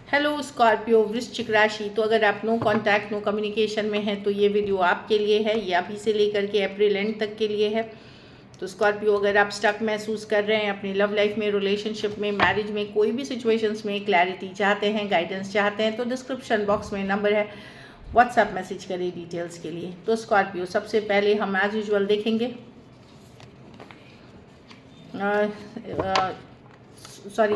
Hello Scorpio वृश्चिक राशि। तो अगर आप नो कांटेक्ट नो कम्युनिकेशन में हैं तो ये वीडियो आपके लिए है। ये अभी से लेकर के अप्रैल एंड तक के लिए है। तो स्कॉर्पियो, अगर आप स्टक महसूस कर रहे हैं अपनी लव लाइफ में, रिलेशनशिप में, मैरिज में, कोई भी सिचुएशंस में क्लैरिटी चाहते हैं, गाइडेंस चाहते हैं, तो डिस्क्रिप्शन बॉक्स में नंबर है, व्हाट्सएप मैसेज करिए डिटेल्स के लिए। तो स्कॉर्पियो, सबसे पहले हम एज यूजुअल देखेंगे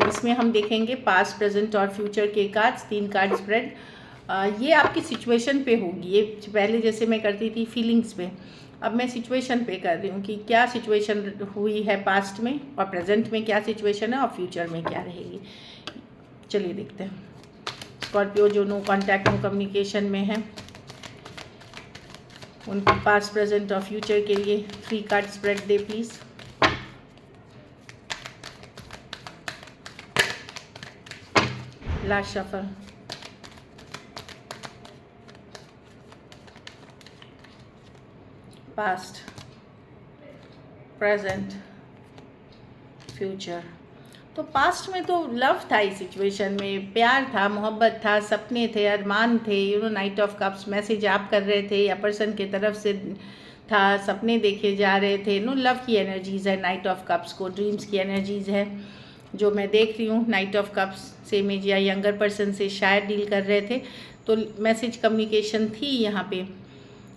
इसमें हम देखेंगे पास्ट, प्रेजेंट और फ्यूचर के कार्ड्स, 3 कार्ड स्प्रेड। ये आपकी सिचुएशन पे होगी। ये पहले जैसे मैं करती थी फीलिंग्स पे, अब मैं सिचुएशन पे कर रही हूँ कि क्या सिचुएशन हुई है पास्ट में, और प्रेजेंट में क्या सिचुएशन है, और फ्यूचर में क्या रहेगी। चलिए देखते हैं। स्कॉर्पियो जो नो कॉन्टैक्ट नो कम्युनिकेशन में है, उनके पास्ट, प्रेजेंट और फ्यूचर के लिए 3 card spread they please. Last shuffle. Past, present, future. तो पास्ट में तो लव था, इस सिचुएशन में प्यार था, मोहब्बत था, सपने थे, अरमान थे। नाइट ऑफ कप्स मैसेज आप कर रहे थे या पर्सन की तरफ से था, सपने देखे जा रहे थे। लव की एनर्जीज़ है नाइट ऑफ कप्स को, ड्रीम्स की एनर्जीज़ है जो मैं देख रही हूँ। नाइट ऑफ कप्स से इमेज या यंगर पर्सन से शायद डील कर रहे थे, तो मैसेज कम्युनिकेशन थी यहाँ पे।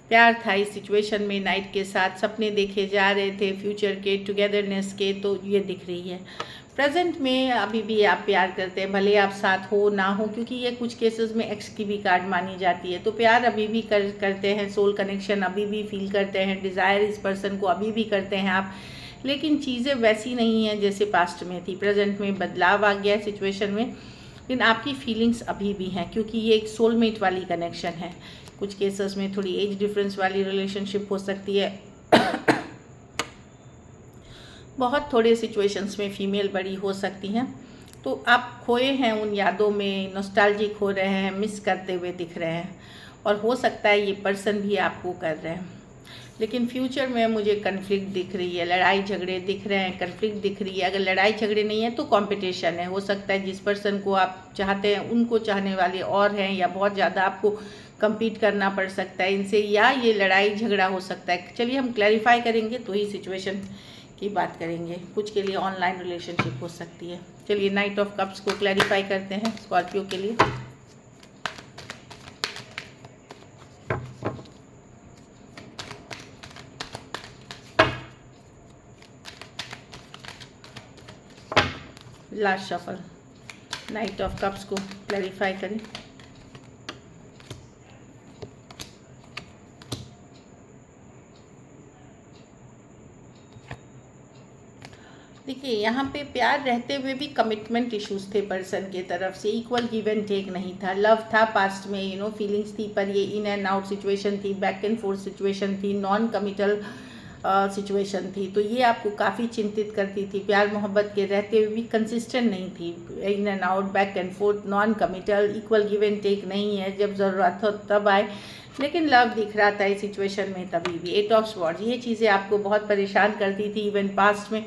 प्यार था इस सिचुएशन में, नाइट के साथ सपने देखे जा रहे थे फ्यूचर के, टुगेदरनेस के, तो ये दिख रही है। प्रेजेंट में अभी भी आप प्यार करते हैं, भले आप साथ हो ना हो, क्योंकि ये कुछ केसेस में एक्स की भी कार्ड मानी जाती है। तो प्यार अभी भी करते हैं, सोल कनेक्शन अभी भी फील करते हैं, डिज़ायर इस पर्सन को अभी भी करते हैं आप, लेकिन चीज़ें वैसी नहीं हैं जैसे पास्ट में थी। प्रेजेंट में बदलाव आ गया है सिचुएशन में, लेकिन आपकी फीलिंग्स अभी भी हैं, क्योंकि ये एक सोलमेट वाली कनेक्शन है। कुछ केसेस में थोड़ी एज डिफरेंस वाली रिलेशनशिप हो सकती है। बहुत थोड़े सिचुएशंस में फीमेल बड़ी हो सकती हैं। तो आप खोए हैं उन यादों में, नॉस्टैल्जिक हो रहे हैं, मिस करते हुए दिख रहे हैं, और हो सकता है ये पर्सन भी आपको कर रहे हैं। लेकिन फ्यूचर में मुझे कन्फ्लिक्ट दिख रही है, लड़ाई झगड़े दिख रहे हैं, कन्फ्लिक्ट दिख रही है। अगर लड़ाई झगड़े नहीं है तो कंपटीशन है। हो सकता है जिस पर्सन को आप चाहते हैं उनको चाहने वाले और हैं, या बहुत ज़्यादा आपको compete करना पड़ सकता है इनसे, या ये लड़ाई झगड़ा हो सकता है। चलिए हम क्लैरिफाई करेंगे तो ही सिचुएशन की बात करेंगे। कुछ के लिए ऑनलाइन रिलेशनशिप हो सकती है। चलिए नाइट ऑफ कप्स को क्लैरिफाई करते हैं स्कॉर्पियो के लिए। Last shuffle, night of cups को क्लैरिफाई करें। देखिए, यहाँ पे प्यार रहते हुए भी कमिटमेंट इश्यूज थे पर्सन के तरफ से, इक्वल गिव एंड टेक नहीं था। लव था पास्ट में, फीलिंग्स थी, पर ये इन एंड आउट सिचुएशन थी, बैक एंड फोर्थ सिचुएशन थी, नॉन कमिटल सिचुएशन थी। तो ये आपको काफ़ी चिंतित करती थी। प्यार मोहब्बत के रहते हुए भी कंसिस्टेंट नहीं थी, in and out, back and forth, non committal, equal give and take नहीं है, जब ज़रूरत हो तब आए। लेकिन लव दिख रहा था इस सिचुएशन में तभी भी। 8 ऑफ स्वॉर्ड्स, ये चीज़ें आपको बहुत परेशान करती थी। इवन पास्ट में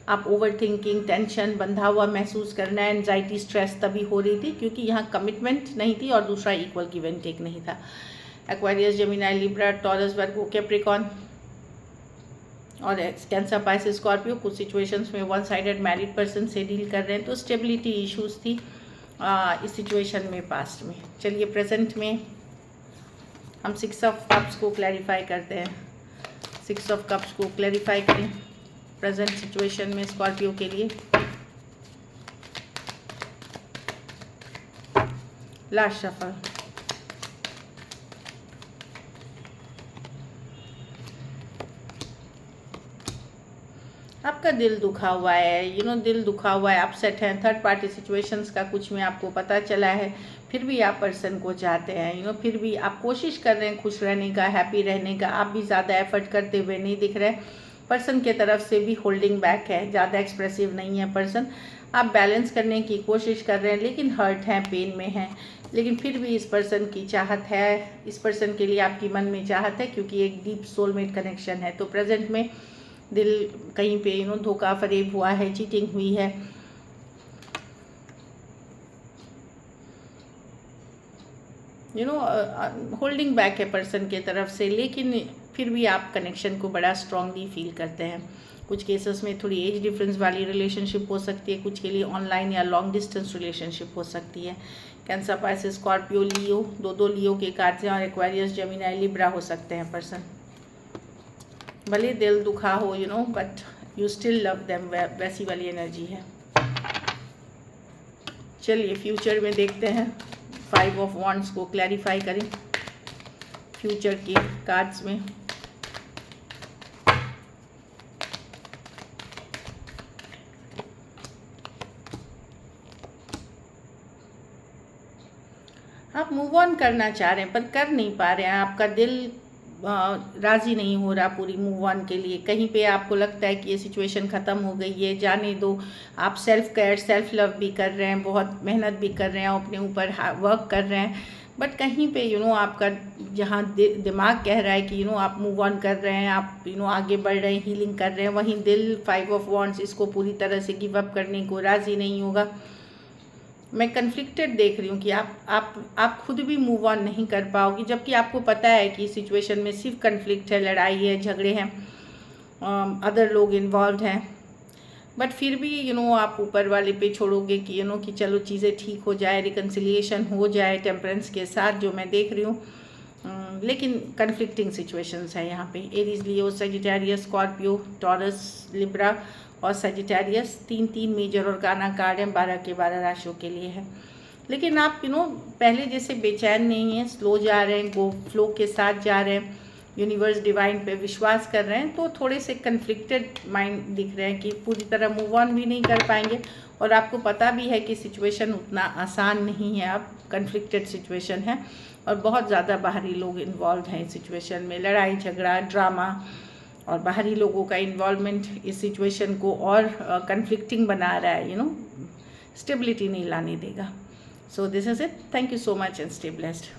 आप ओवर थिंकिंग, टेंशन, बंधा हुआ महसूस करना, एनजाइटी, स्ट्रेस तभी हो रही थी क्योंकि यहाँ कमिटमेंट नहीं थी, और दूसरा इक्वल गिव एंड टेक नहीं था। एक्वेरियस, जेमिनी, लिब्रा, टॉरस, वर्गो, कैप्रिकॉर्न और कैंसर, पाइसेस, स्कॉर्पियो कुछ सिचुएशंस में वन साइडेड मैरिड पर्सन से डील कर रहे हैं। तो स्टेबिलिटी इश्यूज थी इस सिचुएशन में पास्ट में। चलिए प्रेजेंट में हम 6 ऑफ कप्स को क्लैरिफाई करते हैं। 6 ऑफ कप्स को क्लैरिफाई करें प्रेजेंट सिचुएशन में स्कॉर्पियो के लिए। लास्ट शफल, आपका दिल दुखा हुआ है, दिल दुखा हुआ है, अपसेट है। थर्ड पार्टी सिचुएशंस का कुछ में आपको पता चला है, फिर भी आप पर्सन को चाहते हैं, फिर भी आप कोशिश कर रहे हैं खुश रहने का, हैप्पी रहने का। आप भी ज़्यादा एफर्ट करते हुए नहीं दिख रहे। पर्सन के तरफ से भी होल्डिंग बैक है, ज़्यादा एक्सप्रेसिव नहीं है पर्सन। आप बैलेंस करने की कोशिश कर रहे हैं, लेकिन हर्ट हैं, पेन में हैं, लेकिन फिर भी इस पर्सन की चाहत है, इस पर्सन के लिए आपकी मन में चाहत है, क्योंकि एक डीप सोलमेट कनेक्शन है। तो प्रेजेंट में दिल कहीं पे धोखा फरेब हुआ है, चीटिंग हुई है, होल्डिंग बैक है पर्सन के तरफ से, लेकिन फिर भी आप कनेक्शन को बड़ा स्ट्रांगली फील करते हैं। कुछ केसेस में थोड़ी एज डिफरेंस वाली रिलेशनशिप हो सकती है, कुछ के लिए ऑनलाइन या लॉन्ग डिस्टेंस रिलेशनशिप हो सकती है। कैंसर, पाइसेस, स्कॉर्पियो, लियो, दो लियो के कार्ड्स हैं, और एक्वेरियस, जेमिनी, लिब्रा हो सकते हैं पर्सन। भले दिल दुखा हो but you still love them, वैसी वाली एनर्जी है। चलिए फ्यूचर में देखते हैं, 5 ऑफ वॉन्ड्स को क्लैरिफाई करें फ्यूचर के कार्ड्स में। आप मूव ऑन करना चाह रहे हैं पर कर नहीं पा रहे हैं, आपका दिल राज़ी नहीं हो रहा पूरी मूव ऑन के लिए। कहीं पे आपको लगता है कि ये सिचुएशन ख़त्म हो गई है, जाने दो। आप सेल्फ केयर, सेल्फ लव भी कर रहे हैं, बहुत मेहनत भी कर रहे हैं, अपने ऊपर वर्क कर रहे हैं, बट कहीं पे आपका जहाँ दिमाग कह रहा है कि आप मूव ऑन कर रहे हैं, आप आगे बढ़ रहे हैं, हीलिंग कर रहे हैं, वहीं दिल 5 ऑफ वॉन्ड्स इसको पूरी तरह से गिव अप करने को राज़ी नहीं होगा। मैं कन्फ्लिक्टेड देख रही हूँ कि आप खुद भी मूव ऑन नहीं कर पाओगी, जबकि आपको पता है कि सिचुएशन में सिर्फ कन्फ्लिक्ट है, लड़ाई है, झगड़े हैं, अदर लोग इन्वॉल्व हैं, बट फिर भी आप ऊपर वाले पे छोड़ोगे कि कि चलो चीज़ें ठीक हो जाए, रिकन्सिलिएशन हो जाए टेम्परेंस के साथ, जो मैं देख रही हूँ। लेकिन कन्फ्लिक्टिंग सिचुएशंस है यहाँ पे। एरीज, लियो, सजिटेरियस, स्कॉर्पियो, टॉरस, लिब्रा और सजिटेरियस, 3 मेजर और गाना कार्ड हैं, 12 के 12 राशियों के लिए है। लेकिन आप पहले जैसे बेचैन नहीं हैं, स्लो जा रहे हैं, गो फ्लो के साथ जा रहे हैं, यूनिवर्स डिवाइन पे विश्वास कर रहे हैं, तो थोड़े से कन्फ्लिक्टेड माइंड दिख रहे हैं कि पूरी तरह मूव ऑन भी नहीं कर पाएंगे। और आपको पता भी है कि सिचुएशन उतना आसान नहीं है, अब कन्फ्लिक्टेड सिचुएशन है और बहुत ज़्यादा बाहरी लोग इन्वॉल्व हैं इस सिचुएशन में। लड़ाई झगड़ा, ड्रामा और बाहरी लोगों का इन्वॉल्वमेंट इस सिचुएशन को और कन्फ्लिक्टिंग बना रहा है, स्टेबिलिटी नहीं लाने देगा। So this is it. Thank you so much and stay blessed.